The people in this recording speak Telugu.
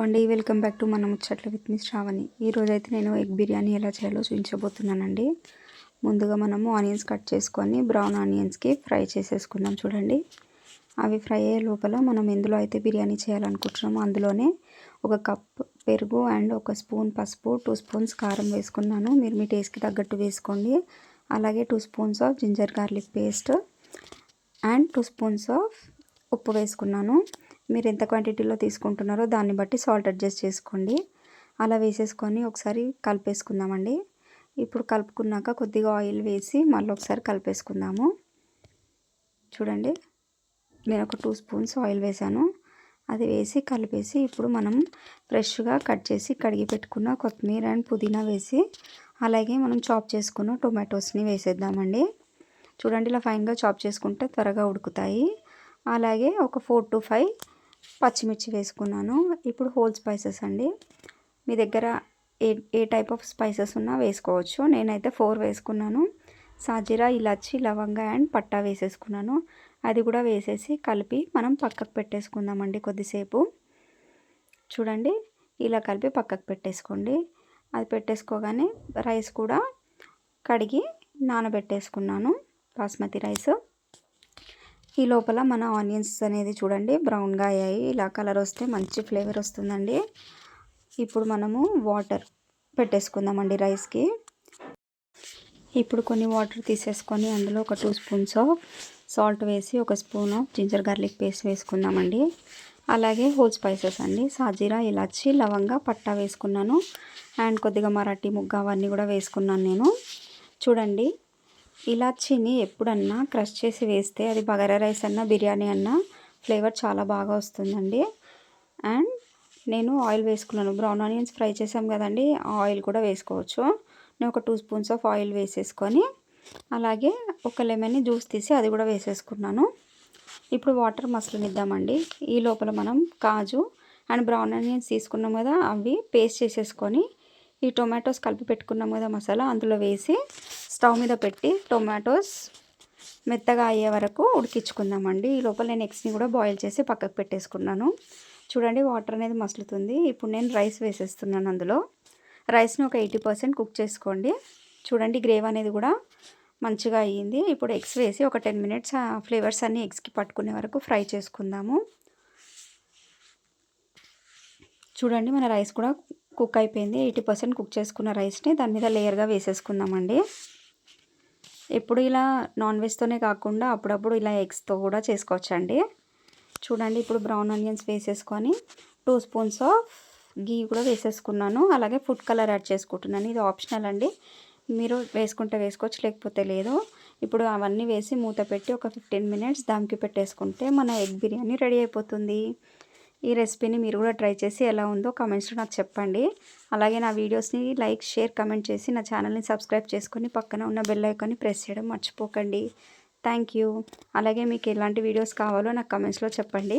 అండి వెల్కమ్ బ్యాక్ టు మన ముచ్చట్లు విత్ మిస్ శ్రావణి. ఈరోజైతే నేను ఎగ్ బిర్యానీ ఎలా చేయాలో చూపించబోతున్నానండి. ముందుగా మనము ఆనియన్స్ కట్ చేసుకొని బ్రౌన్ ఆనియన్స్కి ఫ్రై చేసేసుకుందాం. చూడండి, అవి ఫ్రై అయ్యే లోపల మనం ఎందులో అయితే బిర్యానీ చేయాలనుకుంటున్నామో అందులోనే ఒక కప్ పెరుగు అండ్ ఒక స్పూన్ పసుపు, 2 స్పూన్స్ కారం వేసుకున్నాను. మీరు మీ టేస్ట్కి తగ్గట్టు వేసుకోండి. అలాగే 2 spoons of ginger garlic paste and 2 spoons of ఉప్పు వేసుకున్నాను. మీరు ఎంత క్వాంటిటీలో తీసుకుంటున్నారో దాన్ని బట్టి సాల్ట్ అడ్జస్ట్ చేసుకోండి. అలా వేసేసుకొని ఒకసారి కలిపేసుకుందామండి. ఇప్పుడు కలుపుకున్నాక కొద్దిగా ఆయిల్ వేసి మళ్ళీ ఒకసారి కలిపేసుకుందాము. చూడండి, నేను ఒక 2 స్పూన్స్ ఆయిల్ వేసాను. అది వేసి కలిపేసి ఇప్పుడు మనం ఫ్రెష్గా కట్ చేసి కడిగి పెట్టుకున్న కొత్తిమీర అండ్ పుదీనా వేసి అలాగే మనం చాప్ చేసుకున్న టొమాటోస్ని వేసేద్దామండి. చూడండి, ఇలా ఫైన్గా చాప్ చేసుకుంటే త్వరగా ఉడుకుతాయి. అలాగే ఒక 4 to 5 పచ్చిమిర్చి వేసుకున్నాను. ఇప్పుడు హోల్ స్పైసెస్ అండి, మీ దగ్గర ఏ టైప్ ఆఫ్ స్పైసెస్ ఉన్నా వేసుకోవచ్చు. నేనైతే 4 వేసుకున్నాను. సాజీరా, ఇలాచి, లవంగా అండ్ పట్టా వేసేసుకున్నాను. అది కూడా వేసేసి కలిపి మనం పక్కకు పెట్టేసుకుందామండి కొద్దిసేపు. చూడండి, ఇలా కలిపి పక్కకు పెట్టేసుకోండి. అది పెట్టేసుకోగానే రైస్ కూడా కడిగి నానబెట్టేసుకున్నాను, బాస్మతి రైస్. ఈ లోపల మన ఆనియన్స్ అనేది చూడండి బ్రౌన్గా అయ్యాయి. ఇలా కలర్ వస్తే మంచి ఫ్లేవర్ వస్తుందండి. ఇప్పుడు మనము వాటర్ పెట్టేసుకుందామండి రైస్కి. ఇప్పుడు కొన్ని వాటర్ తీసేసుకొని అందులో ఒక 2 స్పూన్స్ ఆఫ్ సాల్ట్ వేసి ఒక spoon of ginger garlic paste వేసుకుందామండి. అలాగే హోల్ స్పైసెస్ అండి, సాజీరా, ఇలాచి, లవంగా, పట్టా వేసుకున్నాను అండ్ కొద్దిగా మరాఠీ ముగ్గ అవన్నీ కూడా వేసుకున్నాను నేను. చూడండి, ఇలాచీని ఎప్పుడన్నా క్రష్ చేసి వేస్తే అది బగారా రైస్ అన్నా బిర్యానీ అన్నా ఫ్లేవర్ చాలా బాగా వస్తుందండి. అండ్ నేను ఆయిల్ వేసుకున్నాను. బ్రౌన్ ఆనియన్స్ ఫ్రై చేసాం కదండి, ఆయిల్ కూడా వేసుకోవచ్చు. నేను ఒక 2 స్పూన్స్ ఆఫ్ ఆయిల్ వేసేసుకొని అలాగే ఒక లెమన్ జ్యూస్ తీసి అది కూడా వేసేసుకున్నాను. ఇప్పుడు వాటర్ మసలనిద్దామండి. ఈ లోపల మనం కాజు అండ్ బ్రౌన్ ఆనియన్స్ తీసుకున్నాం కదా, అవి పేస్ట్ చేసేసుకొని ఈ టొమాటోస్ కలిపి పెట్టుకున్నాం కదా మసాలా, అందులో వేసి స్టవ్ మీద పెట్టి టొమాటోస్ మెత్తగా అయ్యే వరకు ఉడికించుకుందామండి. ఈ లోపల నేను ఎగ్స్ని కూడా బాయిల్ చేసి పక్కకు పెట్టేసుకున్నాను. చూడండి, వాటర్ అనేది మసులుతుంది. ఇప్పుడు నేను రైస్ వేసేస్తున్నాను. అందులో రైస్ని ఒక 80% కుక్ చేసుకోండి. చూడండి, గ్రేవీ అనేది కూడా మంచిగా అయ్యింది. ఇప్పుడు ఎగ్స్ వేసి ఒక 10 మినిట్స్ ఫ్లేవర్స్ అన్నీ ఎగ్స్కి పట్టుకునే వరకు ఫ్రై చేసుకుందాము. చూడండి, మన రైస్ కూడా కుక్ అయిపోయింది. 80% కుక్ చేసుకున్న రైస్ని దాని మీద లేయర్గా వేసేసుకుందామండి. ఎప్పుడు ఇలా నాన్ వెజ్తోనే కాకుండా అప్పుడప్పుడు ఇలా ఎగ్స్తో కూడా చేసుకోవచ్చండి. చూడండి, ఇప్పుడు బ్రౌన్ ఆనియన్స్ వేసేసుకొని 2 స్పూన్స్ ఆఫ్ గీ కూడా వేసేసుకున్నాను. అలాగే ఫుడ్ కలర్ యాడ్ చేసుకుంటున్నాను. ఇది ఆప్షనల్ అండి, మీరు వేసుకుంటే వేసుకోవచ్చు, లేకపోతే లేదు. ఇప్పుడు అవన్నీ వేసి మూత పెట్టి ఒక 15 మినిట్స్ దమ్కి పెట్టేసుకుంటే మన ఎగ్ బిర్యానీ రెడీ అయిపోతుంది. ఈ రెసిపీని మీరు కూడా ట్రై చేసి ఎలా ఉందో కామెంట్స్లో నాకు చెప్పండి. అలాగే నా వీడియోస్ని లైక్, షేర్, కమెంట్ చేసి నా ఛానల్ని సబ్స్క్రైబ్ చేసుకొని పక్కన ఉన్న బెల్ ఐకాన్ని ప్రెస్ చేయడం మర్చిపోకండి. Thank you. అలాగే మీకు ఎలాంటి వీడియోస్ కావాలో నాకు కామెంట్స్లో చెప్పండి.